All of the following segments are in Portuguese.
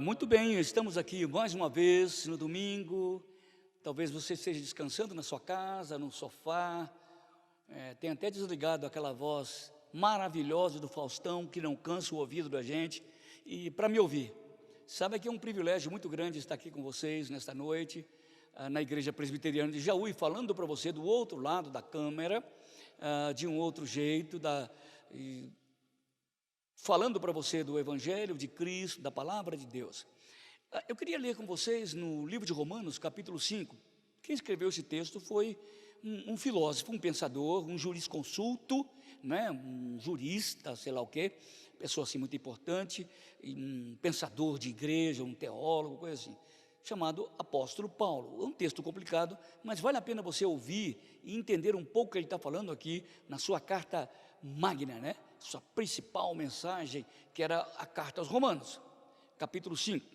Muito bem, estamos aqui mais uma vez no domingo. Talvez você esteja descansando na sua casa, no sofá. Tenha até desligado aquela voz maravilhosa do Faustão, que não cansa o ouvido da gente, e para me ouvir. Sabe que é um privilégio muito grande estar aqui com vocês nesta noite, na Igreja Presbiteriana de Jaú, falando para você do outro lado da câmera, de um outro jeito, falando para você do Evangelho de Cristo, da Palavra de Deus. Eu queria ler com vocês no livro de Romanos, capítulo 5. Quem escreveu esse texto foi um filósofo, um pensador, um jurisconsulto, né? Um jurista, sei lá o quê, pessoa assim muito importante, um pensador de igreja, um teólogo, coisa assim, chamado apóstolo Paulo. É um texto complicado, mas vale a pena você ouvir e entender um pouco o que ele está falando aqui na sua carta magna, né? Sua principal mensagem, que era a carta aos Romanos, capítulo 5.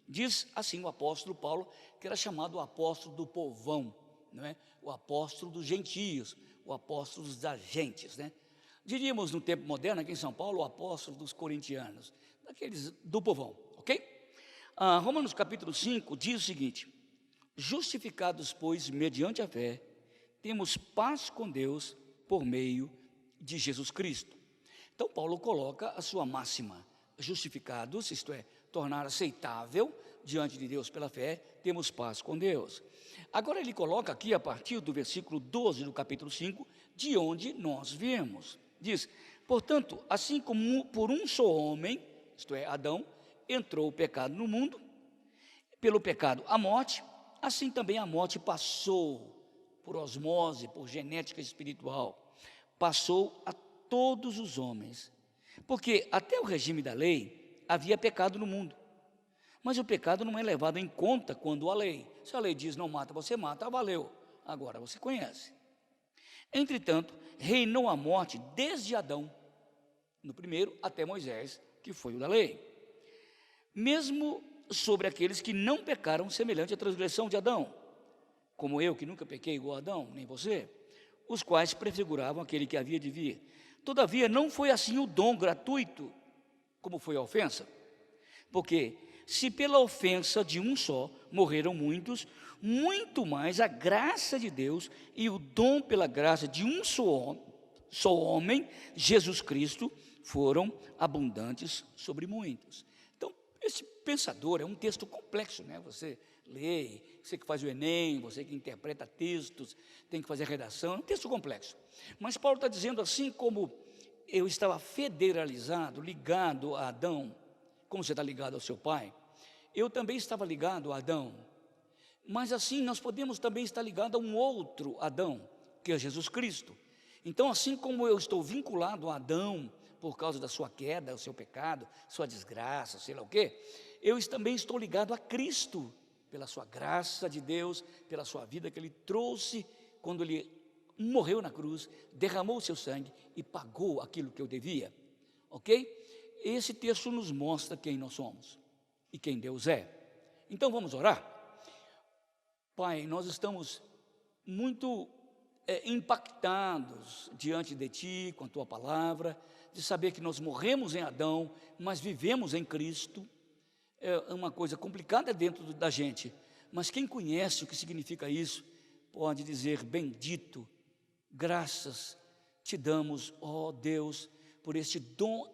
Diz assim o apóstolo Paulo, que era chamado o apóstolo do povão, não é? O apóstolo dos gentios, o apóstolo das gentes, né? Diríamos no tempo moderno, aqui em São Paulo, o apóstolo dos corintianos, daqueles do povão, ok? Romanos capítulo 5 diz o seguinte: justificados, pois, mediante a fé, temos paz com Deus por meio de Jesus Cristo. Então Paulo coloca a sua máxima: justificados, isto é, tornar aceitável diante de Deus pela fé, temos paz com Deus. Agora ele coloca aqui, a partir do versículo 12 do capítulo 5, de onde nós viemos. Diz: portanto, assim como por um só homem, isto é, Adão, entrou o pecado no mundo, pelo pecado a morte, assim também a morte passou por osmose, por genética espiritual, passou a todos os homens, porque até o regime da lei havia pecado no mundo, mas o pecado não é levado em conta quando a lei, se a lei diz não mata, você mata, valeu, agora você conhece. Entretanto, reinou a morte desde Adão, no primeiro, até Moisés, que foi o da lei, mesmo sobre aqueles que não pecaram semelhante à transgressão de Adão, como eu, que nunca pequei igual a Adão, nem você, os quais prefiguravam aquele que havia de vir. Todavia, não foi assim o dom gratuito, como foi a ofensa. Porque, se pela ofensa de um só morreram muitos, muito mais a graça de Deus e o dom pela graça de um só homem, Jesus Cristo, foram abundantes sobre muitos. Então, esse pensador é um texto complexo, né? Você lê, você que faz o Enem, você que interpreta textos, tem que fazer redação, é um texto complexo. Mas Paulo está dizendo, assim como eu estava federalizado, ligado a Adão, como você está ligado ao seu pai, eu também estava ligado a Adão. Mas assim nós podemos também estar ligados a um outro Adão, que é Jesus Cristo. Então, assim como eu estou vinculado a Adão, por causa da sua queda, o seu pecado, sua desgraça, sei lá o quê, eu também estou ligado a Cristo, pela sua graça de Deus, pela sua vida que Ele trouxe quando Ele morreu na cruz, derramou o seu sangue e pagou aquilo que eu devia, ok? Esse texto nos mostra quem nós somos e quem Deus é. Então vamos orar? Pai, nós estamos muito impactados diante de Ti, com a Tua palavra, de saber que nós morremos em Adão, mas vivemos em Cristo. É uma coisa complicada dentro da gente, mas quem conhece o que significa isso, pode dizer: bendito, graças Te damos, ó Deus, por este dom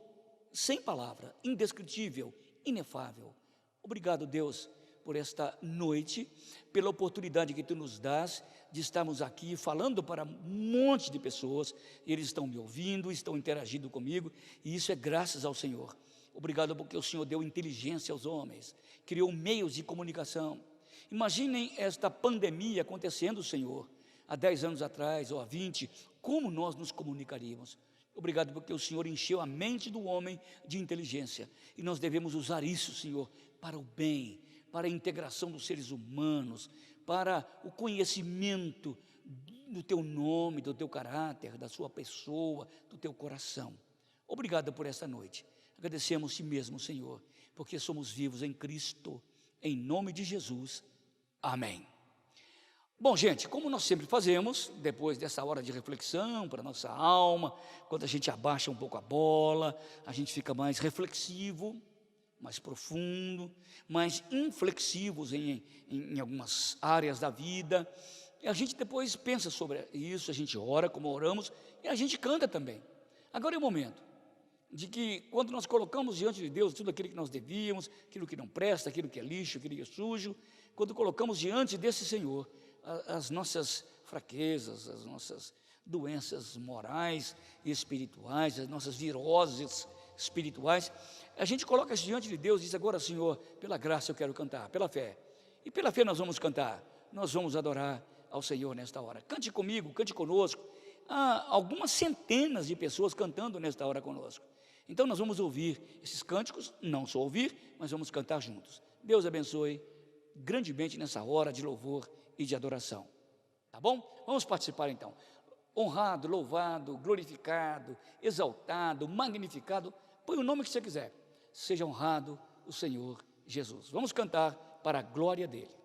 sem palavra, indescritível, inefável. Obrigado, Deus, por esta noite, pela oportunidade que Tu nos dás de estarmos aqui falando para um monte de pessoas. Eles estão me ouvindo, estão interagindo comigo, e isso é graças ao Senhor. Obrigado porque o Senhor deu inteligência aos homens, criou meios de comunicação. Imaginem esta pandemia acontecendo, Senhor, há 10 anos atrás ou há 20, como nós nos comunicaríamos? Obrigado porque o Senhor encheu a mente do homem de inteligência, e nós devemos usar isso, Senhor, para o bem, para a integração dos seres humanos, para o conhecimento do Teu nome, do Teu caráter, da Sua pessoa, do Teu coração. Obrigado por esta noite. Agradecemos-te mesmo, Senhor, porque somos vivos em Cristo, em nome de Jesus, amém. Bom, gente, como nós sempre fazemos, depois dessa hora de reflexão para a nossa alma, quando a gente abaixa um pouco a bola, a gente fica mais reflexivo, mais profundo, mais inflexivos em algumas áreas da vida. E a gente depois pensa sobre isso, a gente ora como oramos e a gente canta também. Agora é o momento de que, quando nós colocamos diante de Deus tudo aquilo que nós devíamos, aquilo que não presta, aquilo que é lixo, aquilo que é sujo, quando colocamos diante desse Senhor as nossas fraquezas, as nossas doenças morais e espirituais, as nossas viroses espirituais, a gente coloca isso diante de Deus e diz: agora, Senhor, pela graça eu quero cantar, pela fé. E pela fé nós vamos cantar, nós vamos adorar ao Senhor nesta hora. Cante comigo, cante conosco. Há algumas centenas de pessoas cantando nesta hora conosco. Então nós vamos ouvir esses cânticos, não só ouvir, mas vamos cantar juntos. Deus abençoe grandemente nessa hora de louvor e de adoração. Tá bom? Vamos participar então. Honrado, louvado, glorificado, exaltado, magnificado, põe o nome que você quiser. Seja honrado o Senhor Jesus. Vamos cantar para a glória dele.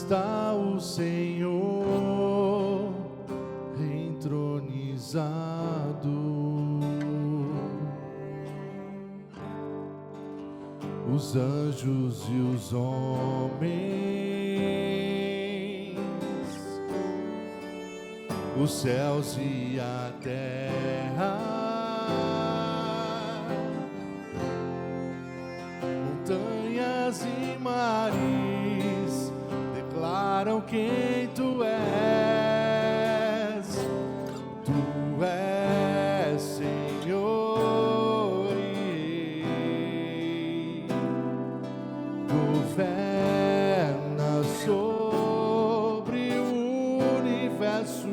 está o Senhor entronizado. Os anjos e os homens, os céus e a terra quem tu és. Tu és Senhor e Rei. Governa sobre o universo.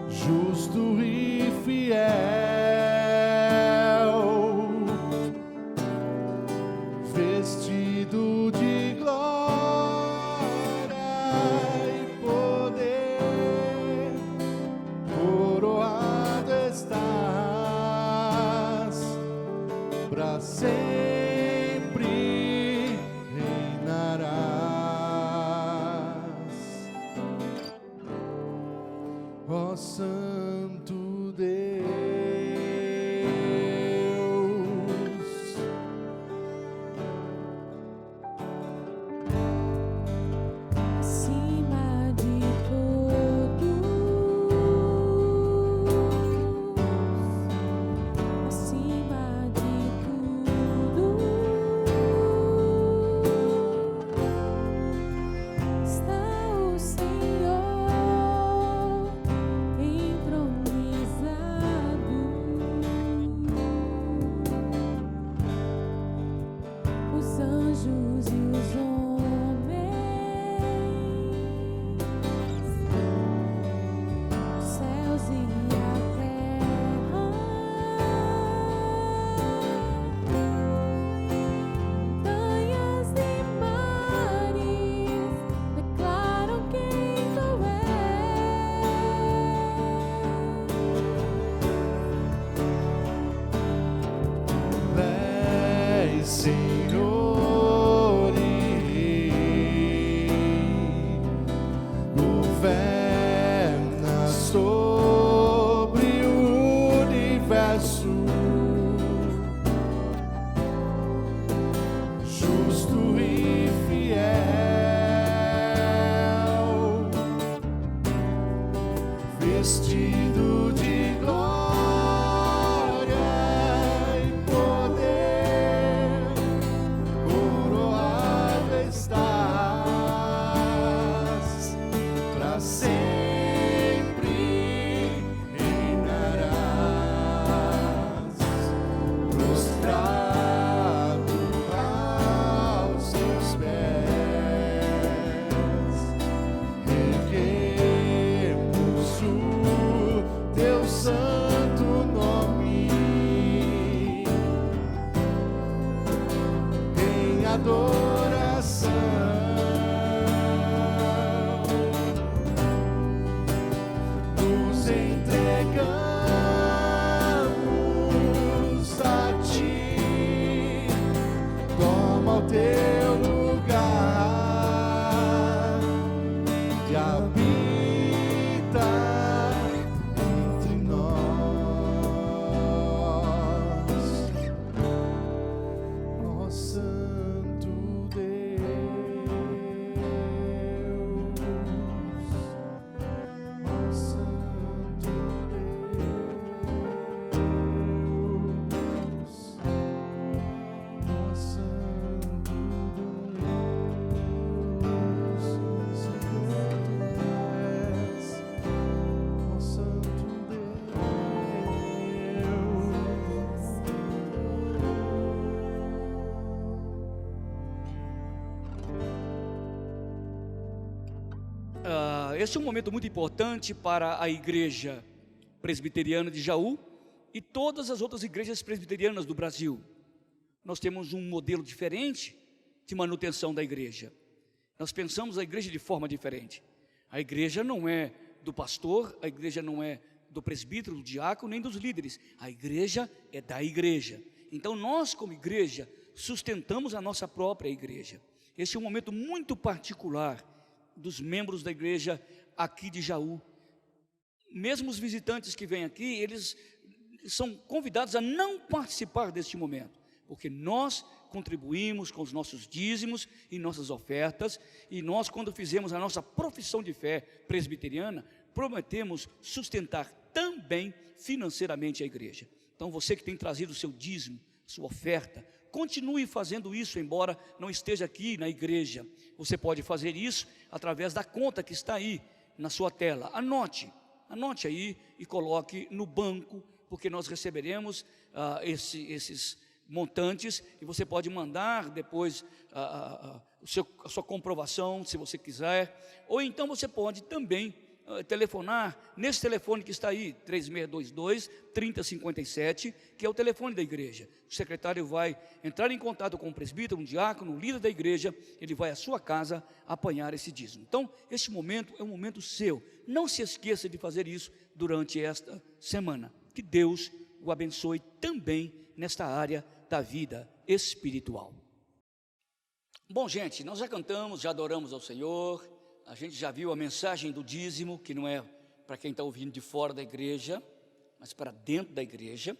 Justo e fiel, vestido de glória e poder, coroado estás, para sempre reinarás. Ó Santo Deus, acima de todos, acima de tudo, está o Senhor entronizado. Os anjos e os homens, os céus e a terra, montanhas e mares declaram quem tu és Senhor e Rei. Governa sobre o universo. Justo e fiel, vestido de glória e poder, coroado estás, para sempre reinarás. Prostrado aos seus pés, erguemos o teu santo nome em adoração. Nos entregamos a ti, toma o teu lugar e habita entre nós. Ó Santo Deus, ó Santo Deus, ó Santo Deus, Senhor tu és, ó Santo Esse é um momento muito importante para a igreja presbiteriana de Jaú e todas as outras igrejas presbiterianas do Brasil. Nós temos um modelo diferente de manutenção da igreja. Nós pensamos a igreja de forma diferente. A igreja não é do pastor, a igreja não é do presbítero, do diácono, nem dos líderes. A igreja é da igreja. Então nós, como igreja, sustentamos a nossa própria igreja. Esse é um momento muito particular dos membros da igreja aqui de Jaú. Mesmo os visitantes que vêm aqui, eles são convidados a não participar deste momento, porque nós contribuímos com os nossos dízimos e nossas ofertas, e nós, quando fizemos a nossa profissão de fé presbiteriana, prometemos sustentar também financeiramente a igreja. Então você que tem trazido o seu dízimo, sua oferta, continue fazendo isso, embora não esteja aqui na igreja. Você pode fazer isso através da conta que está aí na sua tela. Anote aí e coloque no banco, porque nós receberemos esses montantes e você pode mandar depois a sua comprovação, se você quiser, ou então você pode também telefonar nesse telefone que está aí, 3622-3057, que é o telefone da igreja. O secretário vai entrar em contato com o presbítero, um diácono, um líder da igreja, ele vai à sua casa apanhar esse dízimo. Então, este momento é um momento seu. Não se esqueça de fazer isso durante esta semana. Que Deus o abençoe também nesta área da vida espiritual. Bom, gente, nós já cantamos, já adoramos ao Senhor. A gente já viu a mensagem do dízimo, que não é para quem está ouvindo de fora da igreja, mas para dentro da igreja.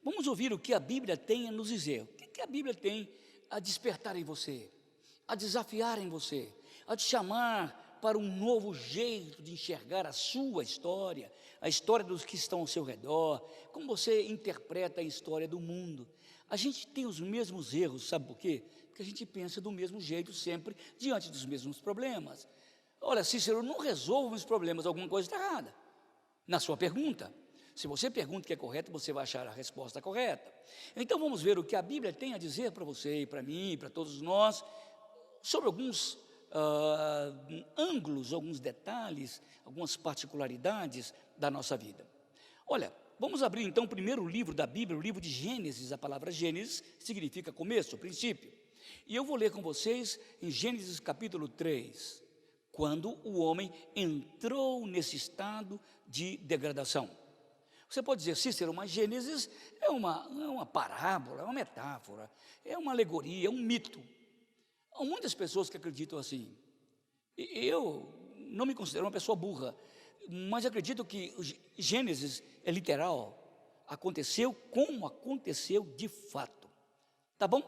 Vamos ouvir o que a Bíblia tem a nos dizer. O que a Bíblia tem a despertar em você, a desafiar em você, a te chamar para um novo jeito de enxergar a sua história, a história dos que estão ao seu redor, como você interpreta a história do mundo. A gente tem os mesmos erros, sabe por quê? Porque a gente pensa do mesmo jeito sempre, diante dos mesmos problemas. Olha, Cícero, não resolve os problemas, alguma coisa está errada na sua pergunta. Se você pergunta o que é correto, você vai achar a resposta correta. Então vamos ver o que a Bíblia tem a dizer para você e para mim, para todos nós, sobre alguns ângulos, alguns detalhes, algumas particularidades da nossa vida. Olha, vamos abrir então o primeiro livro da Bíblia, o livro de Gênesis. A palavra Gênesis significa começo, princípio. E eu vou ler com vocês em Gênesis capítulo 3. Quando o homem entrou nesse estado de degradação. Você pode dizer, Cícero, mas Gênesis é uma parábola, é uma metáfora, é uma alegoria, é um mito. Há muitas pessoas que acreditam assim. Eu não me considero uma pessoa burra, mas acredito que Gênesis é literal, aconteceu como aconteceu de fato. Tá bom?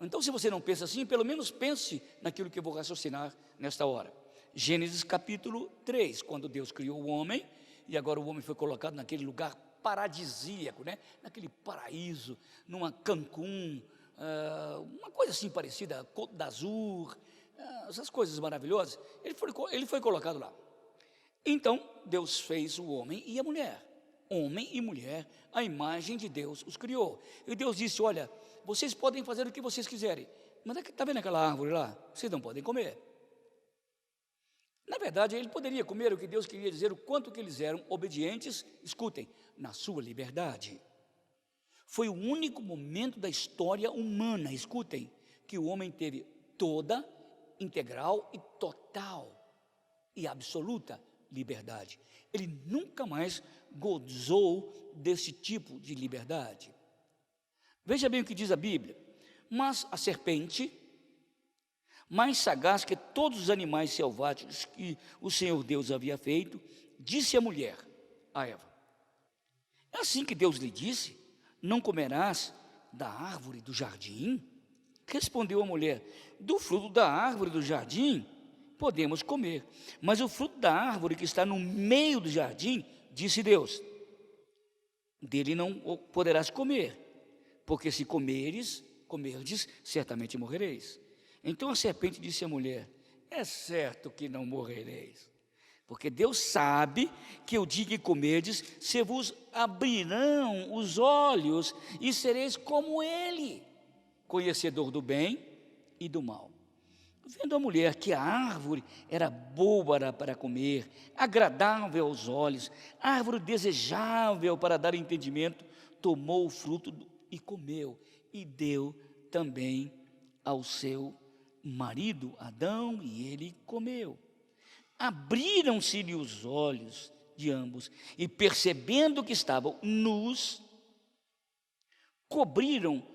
Então, se você não pensa assim, pelo menos pense naquilo que eu vou raciocinar nesta hora. Gênesis capítulo 3, quando Deus criou o homem, e agora o homem foi colocado naquele lugar paradisíaco, né? Naquele paraíso, numa Cancún, uma coisa assim parecida, Côte d'Azur, essas coisas maravilhosas, ele foi colocado lá. Então, Deus fez o homem e a mulher. Homem e mulher, a imagem de Deus os criou. E Deus disse, olha, vocês podem fazer o que vocês quiserem, mas está vendo aquela árvore lá? Vocês não podem comer. Na verdade, ele poderia comer, o que Deus queria dizer, o quanto que eles eram obedientes, escutem, na sua liberdade. Foi o único momento da história humana, escutem, que o homem teve toda, integral e total e absoluta liberdade. Ele nunca mais gozou desse tipo de liberdade. Veja bem o que diz a Bíblia. Mas a serpente, mais sagaz que todos os animais selváticos que o Senhor Deus havia feito, disse a mulher, a Eva, é assim que Deus lhe disse, não comerás da árvore do jardim? Respondeu a mulher, do fruto da árvore do jardim podemos comer, mas o fruto da árvore que está no meio do jardim, disse Deus, dele não poderás comer, porque se comerdes, certamente morrereis. Então a serpente disse à mulher, é certo que não morrereis, porque Deus sabe que o dia que comerdes, se vos abrirão os olhos e sereis como Ele, conhecedor do bem e do mal. Vendo a mulher que a árvore era boa para comer, agradável aos olhos, árvore desejável para dar entendimento, tomou o fruto e comeu, e deu também ao seu marido, Adão, e ele comeu. Abriram-se-lhe os olhos de ambos, e percebendo que estavam nus, cobriram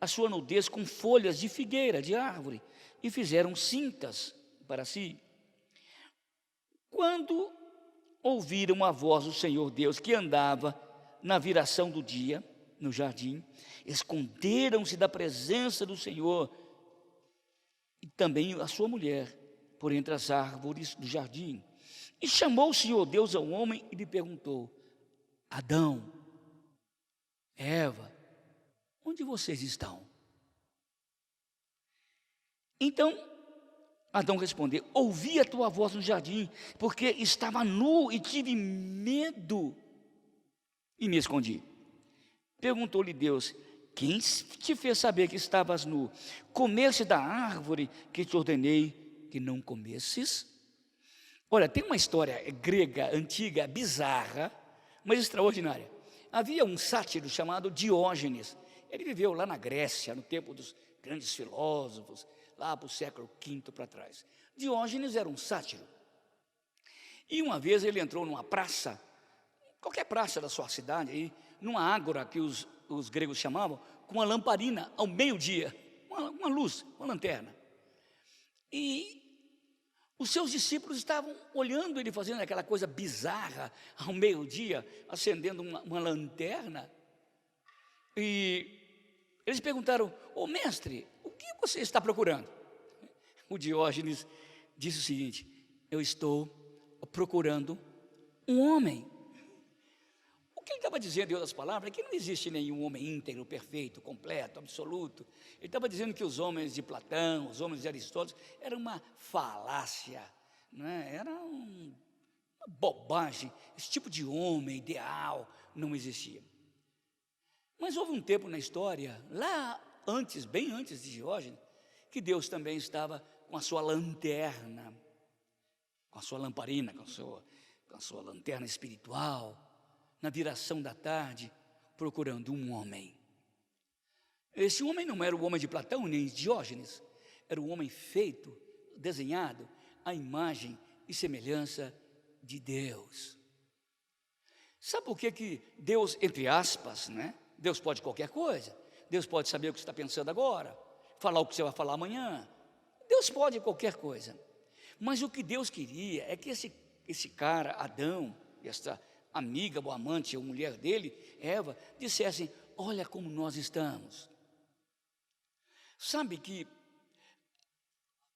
a sua nudez com folhas de figueira, de árvore, e fizeram cintas para si. Quando ouviram a voz do Senhor Deus, que andava na viração do dia, no jardim, esconderam-se da presença do Senhor, e também a sua mulher, por entre as árvores do jardim. E chamou o Senhor Deus ao homem e lhe perguntou, Adão, Eva, onde vocês estão? Então Adão respondeu: ouvi a tua voz no jardim, porque estava nu e tive medo e me escondi. Perguntou-lhe Deus: quem te fez saber que estavas nu? Comeste da árvore que te ordenei que não comesses? Olha, tem uma história grega antiga, bizarra, mas extraordinária. Havia um sátiro chamado Diógenes. Ele viveu lá na Grécia, no tempo dos grandes filósofos, lá para o século V para trás. Diógenes era um sátiro. E uma vez ele entrou numa praça, qualquer praça da sua cidade, aí, numa ágora que os gregos chamavam, com uma lamparina ao meio-dia, uma luz, uma lanterna. E os seus discípulos estavam olhando ele fazendo aquela coisa bizarra ao meio-dia, acendendo uma lanterna. E eles perguntaram: ô mestre, o que você está procurando? O Diógenes disse o seguinte: eu estou procurando um homem. O que ele estava dizendo, em outras palavras, é que não existe nenhum homem íntegro, perfeito, completo, absoluto. Ele estava dizendo que os homens de Platão, os homens de Aristóteles, era uma falácia, não é? Era uma bobagem. Esse tipo de homem ideal não existia. Mas houve um tempo na história, lá antes, bem antes de Diógenes, que Deus também estava com a sua lanterna, com a sua lamparina, com a sua lanterna espiritual, na viração da tarde, procurando um homem. Esse homem não era o homem de Platão nem de Diógenes, era o homem feito, desenhado à imagem e semelhança de Deus. Sabe por que Deus, entre aspas, né? Deus pode qualquer coisa. Deus pode saber o que você está pensando agora, falar o que você vai falar amanhã. Deus pode qualquer coisa. Mas o que Deus queria é que esse cara, Adão, essa amiga ou amante ou mulher dele, Eva, dissessem: olha como nós estamos. Sabe que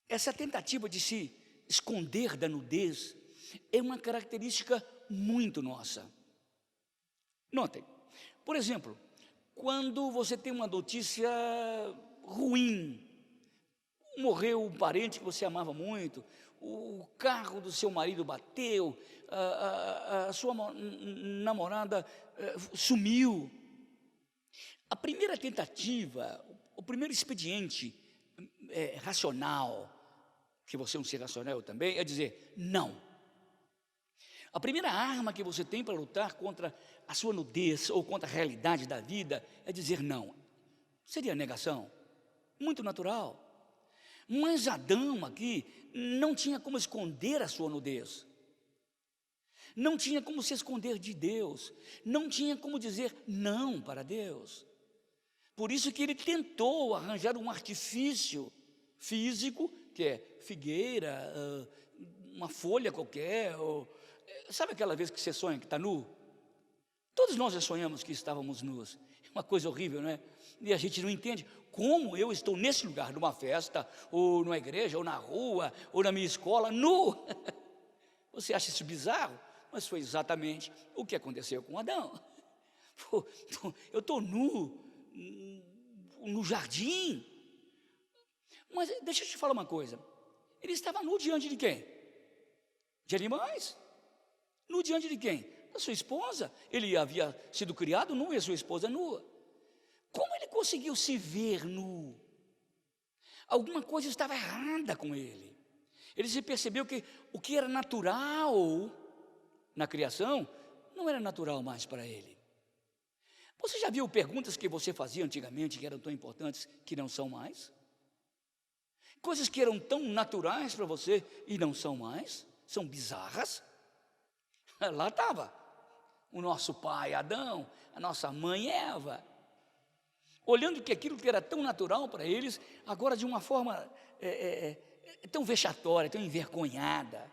essa tentativa de se esconder da nudez é uma característica muito nossa. Notem, por exemplo, quando você tem uma notícia ruim, morreu um parente que você amava muito, o carro do seu marido bateu, a sua namorada sumiu. A primeira tentativa, o primeiro expediente racional, que você é um ser racional também, é dizer não. A primeira arma que você tem para lutar contra a sua nudez ou contra a realidade da vida é dizer não. Seria negação, muito natural. Mas Adão aqui não tinha como esconder a sua nudez, não tinha como se esconder de Deus, não tinha como dizer não para Deus. Por isso que ele tentou arranjar um artifício físico, que é figueira, uma folha qualquer, sabe aquela vez que você sonha que está nu? Todos nós já sonhamos que estávamos nus, é uma coisa horrível, não é? E a gente não entende como eu estou nesse lugar, numa festa, ou numa igreja, ou na rua, ou na minha escola, nu. Você acha isso bizarro? Mas foi exatamente o que aconteceu com Adão. Eu estou nu, no jardim. Mas deixa eu te falar uma coisa. Ele estava nu diante de quem? De animais? Nu diante de quem? Da sua esposa. Ele havia sido criado nu e a sua esposa nua. Como ele conseguiu se ver nu? Alguma coisa estava errada com ele. Ele se percebeu que o que era natural na criação não era natural mais para ele. Você já viu perguntas que você fazia antigamente que eram tão importantes que não são mais? Coisas que eram tão naturais para você e não são mais, são bizarras. Lá estava o nosso pai Adão, a nossa mãe Eva, olhando que aquilo que era tão natural para eles, agora de uma forma tão vexatória, tão envergonhada.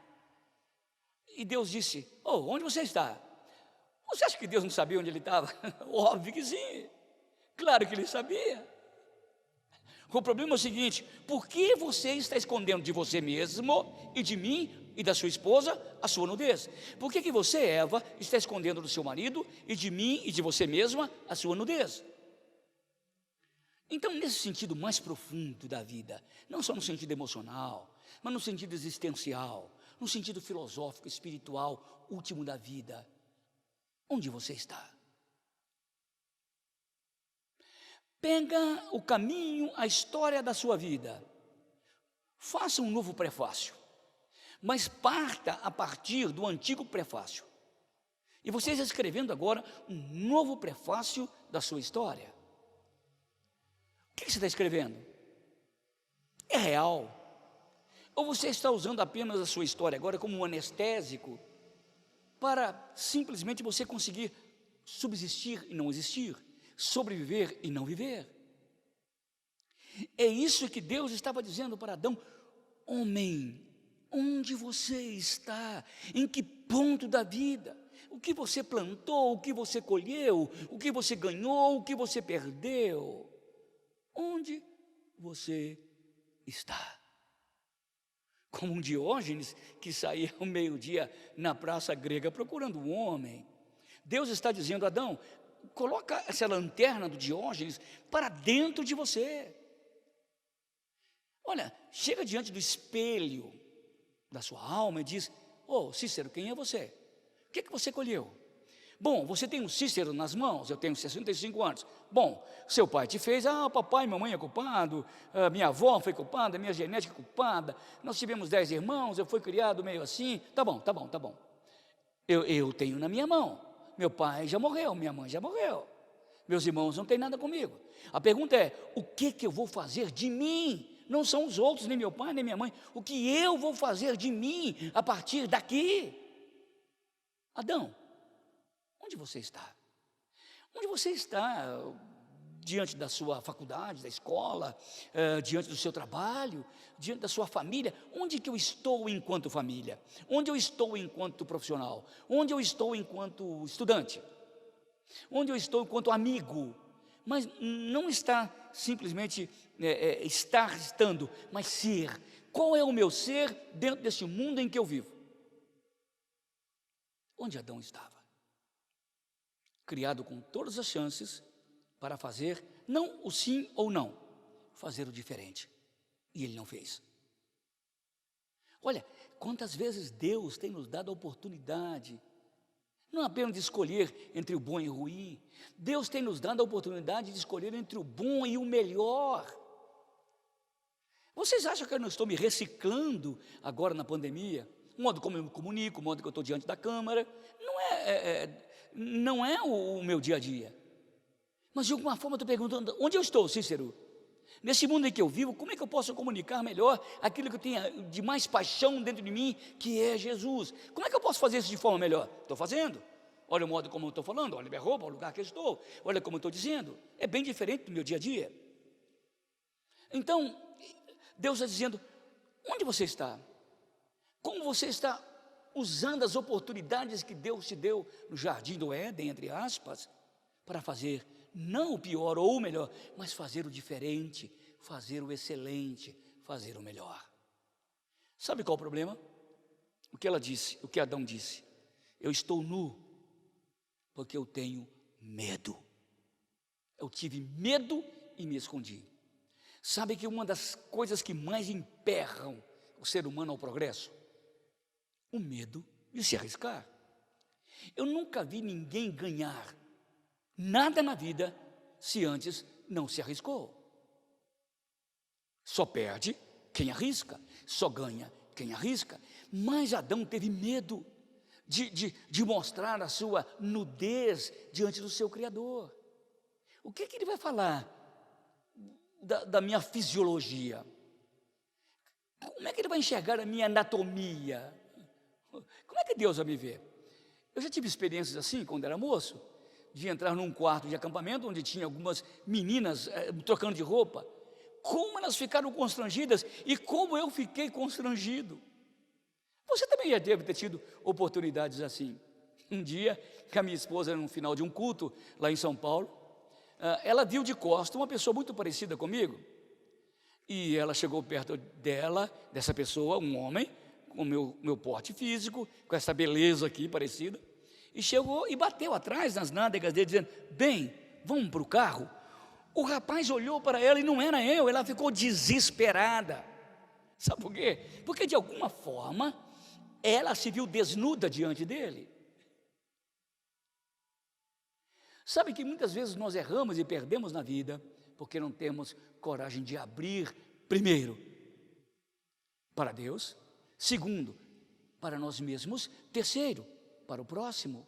E Deus disse: onde você está? Você acha que Deus não sabia onde ele estava? Óbvio que sim, claro que ele sabia. O problema é o seguinte: por que você está escondendo de você mesmo e de mim e da sua esposa a sua nudez? Por que você, Eva, está escondendo do seu marido e de mim e de você mesma a sua nudez? Então, nesse sentido mais profundo da vida, não só no sentido emocional, mas no sentido existencial, no sentido filosófico, espiritual, último da vida, onde você está? Pega o caminho, a história da sua vida, faça um novo prefácio, mas parta a partir do antigo prefácio. E você está escrevendo agora um novo prefácio da sua história. O que você está escrevendo? É real? Ou você está usando apenas a sua história agora como um anestésico para simplesmente você conseguir subsistir e não existir, sobreviver e não viver? É isso que Deus estava dizendo para Adão: homem, onde você está? Em que ponto da vida? O que você plantou, o que você colheu, o que você ganhou, o que você perdeu? Onde você está? Como um Diógenes que saía ao meio-dia na praça grega procurando um homem. Deus está dizendo: Adão, coloca essa lanterna do Diógenes para dentro de você. Olha, chega diante do espelho da sua alma e diz: ô Cícero, quem é você? O que você colheu? Bom, você tem um Cícero nas mãos, eu tenho 65 anos. Bom, seu pai te fez, papai e mamãe é culpado, minha avó foi culpada, minha genética é culpada, nós tivemos 10 irmãos, eu fui criado meio assim, tá bom. Eu tenho na minha mão, meu pai já morreu, minha mãe já morreu, meus irmãos não têm nada comigo. A pergunta é: o que eu vou fazer de mim? Não são os outros, nem meu pai, nem minha mãe. O que eu vou fazer de mim a partir daqui? Adão, onde você está? Onde você está diante da sua faculdade, da escola, diante do seu trabalho, diante da sua família? Onde que eu estou enquanto família? Onde eu estou enquanto profissional? Onde eu estou enquanto estudante? Onde eu estou enquanto amigo? Mas não está simplesmente estar estando, mas ser. Qual é o meu ser dentro desse mundo em que eu vivo? Onde Adão estava? Criado com todas as chances para fazer, não o sim ou não, fazer o diferente. E ele não fez. Olha, quantas vezes Deus tem nos dado a oportunidade, não apenas de escolher entre o bom e o ruim, Deus tem nos dado a oportunidade de escolher entre o bom e o melhor. Vocês acham que eu não estou me reciclando agora na pandemia? O modo como eu me comunico, o modo que eu estou diante da câmera, não é o meu dia a dia. Mas de alguma forma eu estou perguntando: onde eu estou, Cícero? Nesse mundo em que eu vivo, como é que eu posso comunicar melhor aquilo que eu tenho de mais paixão dentro de mim, que é Jesus? Como é que eu posso fazer isso de forma melhor? Estou fazendo. Olha o modo como eu estou falando, olha minha roupa, o lugar que eu estou, olha como eu estou dizendo. É bem diferente do meu dia a dia. Então, Deus está dizendo: onde você está? Como você está usando as oportunidades que Deus te deu no jardim do Éden, entre aspas, para fazer não o pior ou o melhor, mas fazer o diferente, fazer o excelente, fazer o melhor. Sabe qual é o problema? O que ela disse, o que Adão disse: eu estou nu, porque eu tenho medo. Eu tive medo e me escondi. Sabe que uma das coisas que mais emperram o ser humano ao progresso? O medo de se arriscar. Eu nunca vi ninguém ganhar nada na vida se antes não se arriscou. Só perde quem arrisca, só ganha quem arrisca. Mas Adão teve medo de mostrar a sua nudez diante do seu Criador. O que ele vai falar da minha fisiologia? Como é que ele vai enxergar a minha anatomia? Como é que Deus vai me ver? Eu já tive experiências assim quando era moço, de entrar num quarto de acampamento onde tinha algumas meninas trocando de roupa. Como elas ficaram constrangidas e como eu fiquei constrangido. Você também já deve ter tido oportunidades assim. Um dia, que a minha esposa, no final de um culto lá em São Paulo, ela viu de costa uma pessoa muito parecida comigo. E ela chegou perto dessa pessoa, um homem, com o meu porte físico, com essa beleza aqui parecida, e chegou e bateu atrás nas nádegas dele, dizendo: bem, vamos para o carro. O rapaz olhou para ela e não era eu, ela ficou desesperada. Sabe por quê? Porque de alguma forma ela se viu desnuda diante dele. Sabe que muitas vezes nós erramos e perdemos na vida porque não temos coragem de abrir, primeiro, para Deus, segundo, para nós mesmos, terceiro, para o próximo.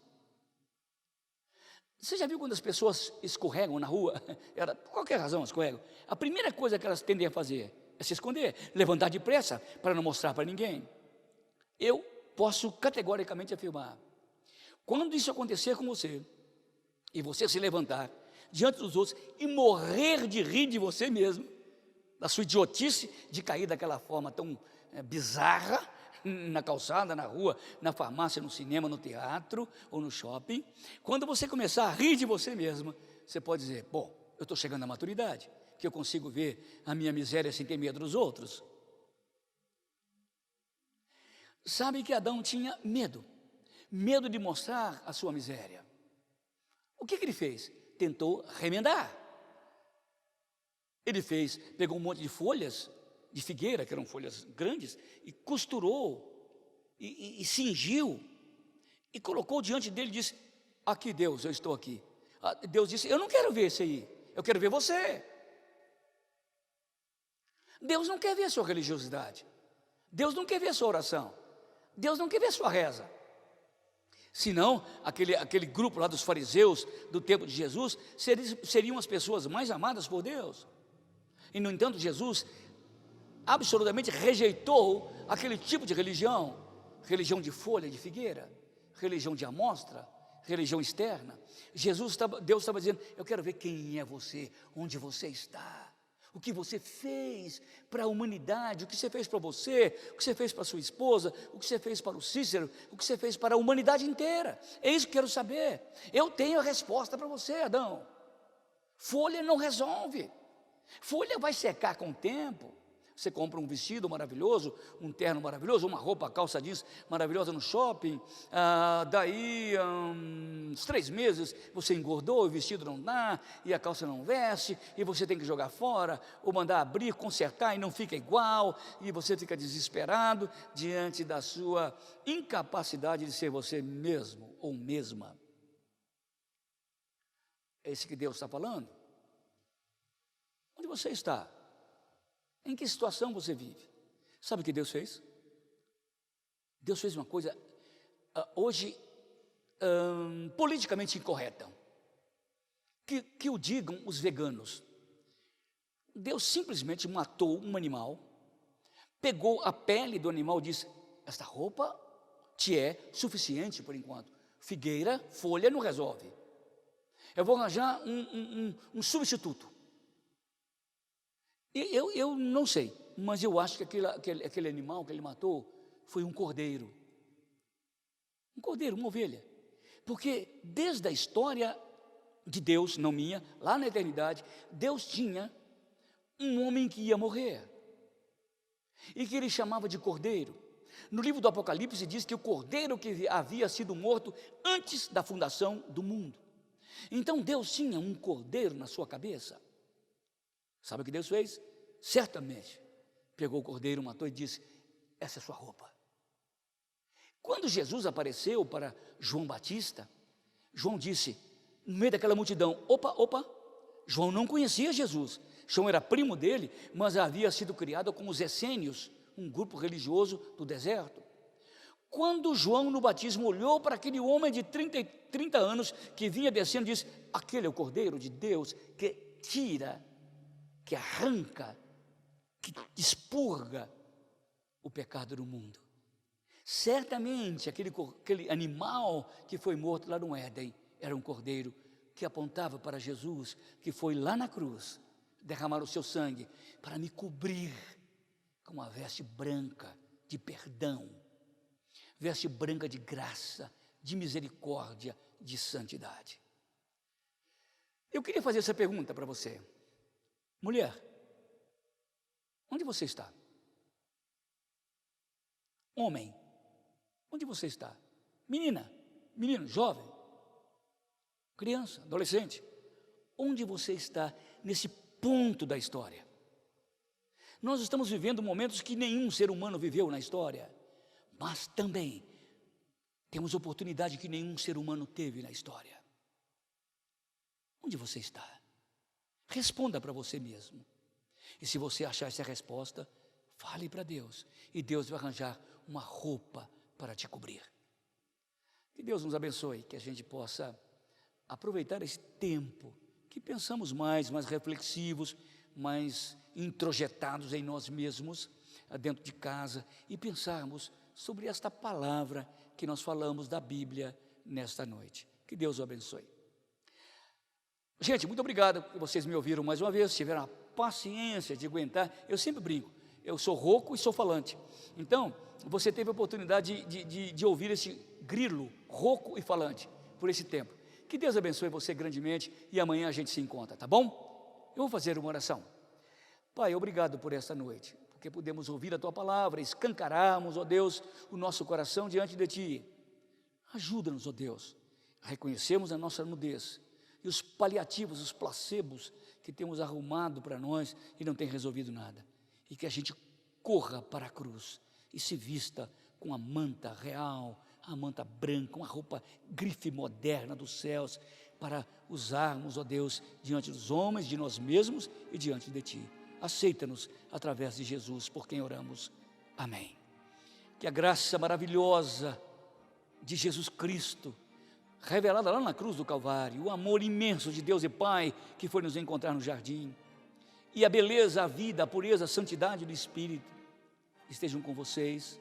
Você já viu quando as pessoas escorregam na rua? Por qualquer razão escorregam. A primeira coisa que elas tendem a fazer é se esconder, levantar depressa para não mostrar para ninguém. Eu posso categoricamente afirmar, quando isso acontecer com você, e você se levantar diante dos outros e morrer de rir de você mesmo, da sua idiotice de cair daquela forma tão bizarra, na calçada, na rua, na farmácia, no cinema, no teatro ou no shopping, quando você começar a rir de você mesmo, você pode dizer, bom, eu estou chegando à maturidade, que eu consigo ver a minha miséria sem ter medo dos outros. Sabe que Adão tinha medo de mostrar a sua miséria. O que ele fez? Tentou remendar. Ele pegou um monte de folhas de figueira, que eram folhas grandes, e costurou, e cingiu, e colocou diante dele e disse, aqui Deus, eu estou aqui. Deus disse, eu não quero ver esse aí, eu quero ver você. Deus não quer ver a sua religiosidade, Deus não quer ver a sua oração, Deus não quer ver a sua reza. Senão, aquele grupo lá dos fariseus do tempo de Jesus seriam as pessoas mais amadas por Deus. E no entanto, Jesus absolutamente rejeitou aquele tipo de religião de folha de figueira, religião de amostra, religião externa. Deus estava dizendo, eu quero ver quem é você, onde você está, o que você fez para a humanidade, o que você fez para você, o que você fez para a sua esposa, o que você fez para o Cícero, o que você fez para a humanidade inteira. É isso que eu quero saber. Eu tenho a resposta para você, Adão. Folha não resolve. Folha vai secar com o tempo. Você compra um vestido maravilhoso, um terno maravilhoso, uma roupa, calça jeans maravilhosa no shopping, daí uns 3 meses você engordou, o vestido não dá, e a calça não veste, e você tem que jogar fora, ou mandar abrir, consertar, e não fica igual, e você fica desesperado diante da sua incapacidade de ser você mesmo ou mesma. É isso que Deus está falando? Onde você está? Em que situação você vive? Sabe o que Deus fez? Deus fez uma coisa hoje politicamente incorreta, que o digam os veganos. Deus simplesmente matou um animal, pegou a pele do animal e disse, esta roupa te é suficiente por enquanto, figueira, folha não resolve, eu vou arranjar um substituto. Eu não sei, mas eu acho que aquele animal que ele matou foi um cordeiro. Um cordeiro, uma ovelha. Porque desde a história de Deus, não minha, lá na eternidade, Deus tinha um homem que ia morrer. E que ele chamava de cordeiro. No livro do Apocalipse diz que o cordeiro que havia sido morto antes da fundação do mundo. Então Deus tinha um cordeiro na sua cabeça. Sabe o que Deus fez? Certamente pegou o cordeiro, matou e disse, essa é sua roupa. Quando Jesus apareceu para João Batista, João disse, no meio daquela multidão, opa, João não conhecia Jesus, João era primo dele, mas havia sido criado com os essênios, um grupo religioso do deserto. Quando João no batismo olhou para aquele homem de 30 anos que vinha descendo, disse, aquele é o cordeiro de Deus que tira, que arranca, que expurga o pecado do mundo. Certamente aquele animal que foi morto lá no Éden era um cordeiro que apontava para Jesus, que foi lá na cruz derramar o seu sangue para me cobrir com uma veste branca de perdão, veste branca de graça, de misericórdia, de santidade. Eu queria fazer essa pergunta para você. Mulher, onde você está? Homem, onde você está? Menina, menino, jovem, criança, adolescente, onde você está nesse ponto da história. Nós estamos vivendo momentos que nenhum ser humano viveu na história, mas também temos oportunidade que nenhum ser humano teve na história. Onde você está? Responda para você mesmo. E se você achar essa resposta, fale para Deus. E Deus vai arranjar uma roupa para te cobrir. Que Deus nos abençoe, que a gente possa aproveitar esse tempo, que pensamos mais reflexivos, mais introjetados em nós mesmos, dentro de casa, e pensarmos sobre esta palavra que nós falamos da Bíblia nesta noite. Que Deus o abençoe. Gente, muito obrigado que vocês me ouviram mais uma vez, tiveram a paciência de aguentar. Eu sempre brinco, eu sou rouco e sou falante. Então, você teve a oportunidade de ouvir esse grilo rouco e falante por esse tempo. Que Deus abençoe você grandemente e amanhã a gente se encontra, tá bom? Eu vou fazer uma oração. Pai, obrigado por esta noite, porque podemos ouvir a Tua palavra, escancararmos, ó Deus, o nosso coração diante de Ti. Ajuda-nos, ó Deus, a reconhecermos a nossa nudez e os paliativos, os placebos que temos arrumado para nós e não tem resolvido nada. E que a gente corra para a cruz e se vista com a manta real, a manta branca, uma roupa grife moderna dos céus, para usarmos, ó Deus, diante dos homens, de nós mesmos e diante de Ti. Aceita-nos através de Jesus, por quem oramos. Amém. Que a graça maravilhosa de Jesus Cristo, revelada lá na cruz do Calvário, o amor imenso de Deus e Pai, que foi nos encontrar no jardim, e a beleza, a vida, a pureza, a santidade do Espírito, estejam com vocês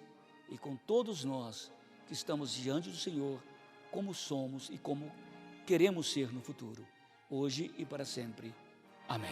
e com todos nós que estamos diante do Senhor, como somos e como queremos ser no futuro, hoje e para sempre. Amém.